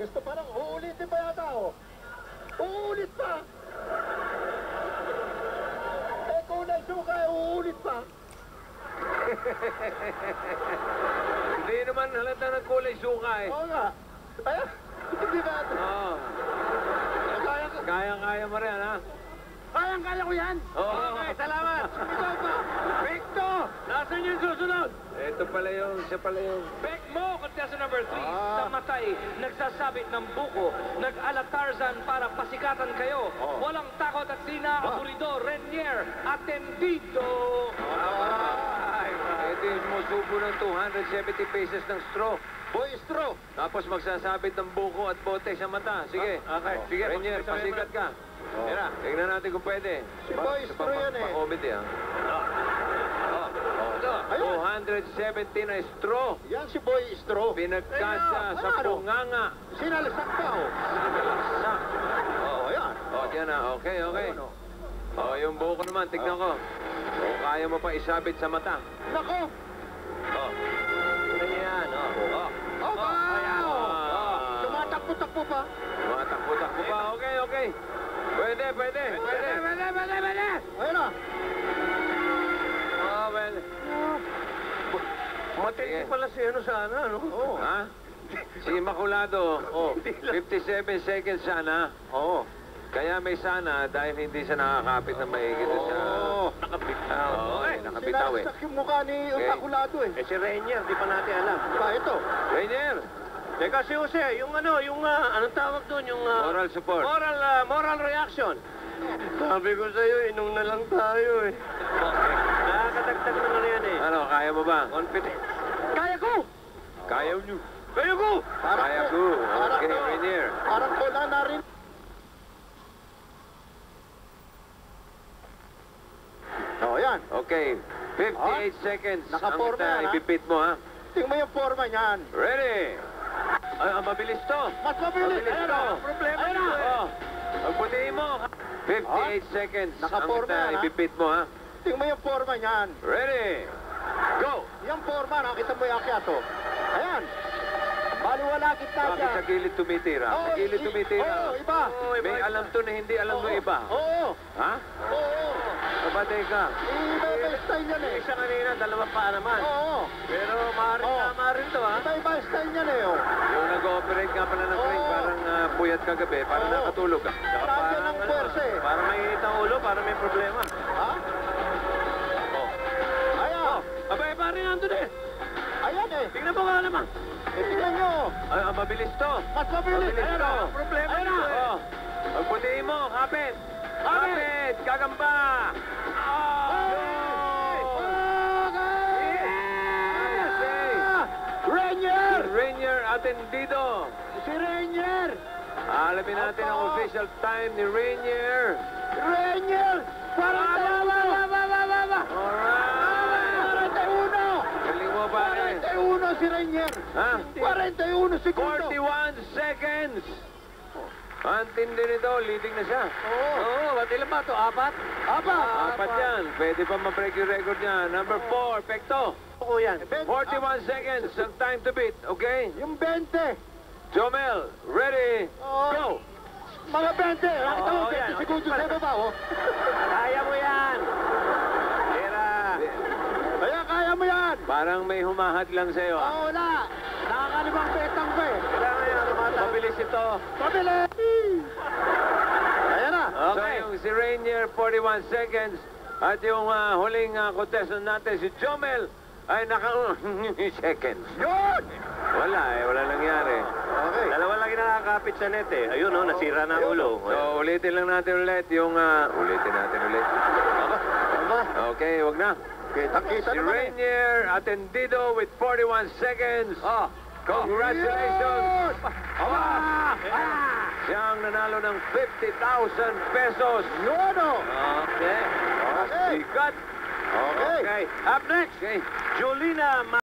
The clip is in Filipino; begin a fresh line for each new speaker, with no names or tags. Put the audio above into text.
Gusto parang uulitin pa yata ako. Uulit pa! Eh kung nagsuka, uulit pa.
Hindi naman halata ng kulay suka eh.
Oo nga. Ay, hindi ba?
Oo. Kaya mo rin, ha?
Kayang-kaya ko yan.
Oo.
Okay, salamat. Ikaw pa. Victor!
Nasaan yung susunod? Ito pala yung, siya pala yung...
Back mo, contestant number 3, sa matay, nagsasabit ng buko, nag-alatarzan para pasikatan kayo. Walang takot at sina-aburidor, Renier, atendido.
Ay, ito yung sumusubo ng 270 pesos ng straw.
Boy straw.
Tapos magsasabit ng buko at bote sa mata. Sige.
Okay.
Sige, Renier, pasikat ka. Tira, tignan natin kung pwede.
Si Boy Straw yan eh.
Pa-comedy, ha?
Ayun.
270 na straw.
Yan si Boy Straw.
Pinagkasa sa punganga.
Sinalasak pa, oh.
Sa.
Oh, ayan.
Oh, yan na. Okay. Oh, yung buko naman, tignan ko. Oh, kaya mo pa isabit sa mata.
Nako!
Oh. Tignan niyo yan. Oh.
Oh,
Ayan.
wow! Tumatakbo-takbo pa.
Tumatakbo pa. Okay. Pwede.
Ayun na.
Oh, well.
Matindi pala si ano sana, no?
Oo.
Ha? Si Makulado. Oh, 57 seconds sana.
Oo.
Kaya may sana dahil hindi siya nakakapit na maigi doon sa... Nakabitaw. Oo, nakabitaw eh.
Sinalasak yung mukha ni Utakulado eh.
Eh si Renier, di pa natin alam.
Ba, ito.
Rainier,
Teka si Jose, yung ano, anong tawag doon? Yung
moral support.
moral reaction. Sabi ko sa'yo, inom na lang tayo eh. Nakakatagtag ng ano yan eh.
Ano, kaya mo ba?
Confident.
Kaya ko!
Kaya nyo.
Kayo ko!
Kaya ko. Okay, Rainier.
Parang wala na rin. Oh, yan.
Okay, 58 seconds.
Nakaporma yan, ha?
Ipipit mo, ha?
Tingnan mo yung forma niyan.
Ready? Ay, mabilis to.
Mas mabilis.
Mabilis
Ayun
to.
na.
Problema
Ayun na.
nito eh.
Oh, pagputiin mo. 58 seconds.
Nakaporma yan, ha?
Ipipit mo, ha?
Tingnan mo yung forma niyan.
Ready? Go!
Yung forma, nakita mo yung akyat, oh. Ayan. Baliwala kita
Bakit
dyan.
sa gilid tumitira? Sa gilid tumitira.
Oo, iba.
May alam to na hindi alam mo iba.
Oo.
Ha?
Oo.
Kabatay ka.
Iba-iba yung style yan eh.
Isa kanina, dalawa pa naman.
Oo.
Pero maaaring tama rin to ha.
Iba-iba yung style yan eh, oh.
Yung nag-ooperate nga pala ng crane,
Oo.
parang puyat kagabi, parang
Oo.
nakatulog ka.
Nandiyan ang pwersa eh.
Parang may init ang ulo, parang may problema.
Ha? Ayan.
Abay, parang nandun eh.
Ayan eh.
Tingnan mo nga naman.
Tingnan nyo.
Ay, mabilis to.
Mas mabilis.
Mabilis
Ayan
to.
na.
Problema
Ayan
nito
na.
eh.
Oh. Pagputiin mo, kapit. Kapit! Gagamba!
Renier!
Rainier atendido.
Si Renier!
Alamin natin ang official time ni Rainier.
Renier! 41!
Alright.
41!
Galing mo, pare.
41 si Renier!
Ha?
41 segundo!
41 seconds. Ang tindi nito, leading na siya.
Oo.
Ba't ilan ba ito? Apat?
Apat yan. Pwede pa ma-break yung record niya. Number 4, Pekto.
Oo yan.
41 seconds ang time to beat, okay?
Yung 20!
Jomel, ready, go!
Mga 20! Nakita mo,
Oo, yan.
20 segundos sa baba, oh.
Kaya mo yan. Tira.
Kaya mo yan!
Parang may humahad lang sa'yo. ah.
Oo, wala! Nakakalimang petang pa eh.
Kailangan yan.
Mabilis ito.
Pabilis! Ayan na.
Okay. So yung si Rainier, 41 seconds. At yung huling contestant natin, si Jomel, ay seconds.
Yun!
Wala wala nangyari.
Okay.
Dalawa lang yung nakakapit sa net eh. Ayun oh, nasira na ang ulo.
So ulitin lang natin ulit yung, ulitin natin ulit. Okay, wag na.
Kita-kita
Si
naman eh.
Rainier atendido with 41 seconds. Congratulations! Siyang nanalo ng 50,000 pesos.
Yun, oh.
Okay.
Okay.
Sikat.
Okay.
Okay. Up next,
Jolina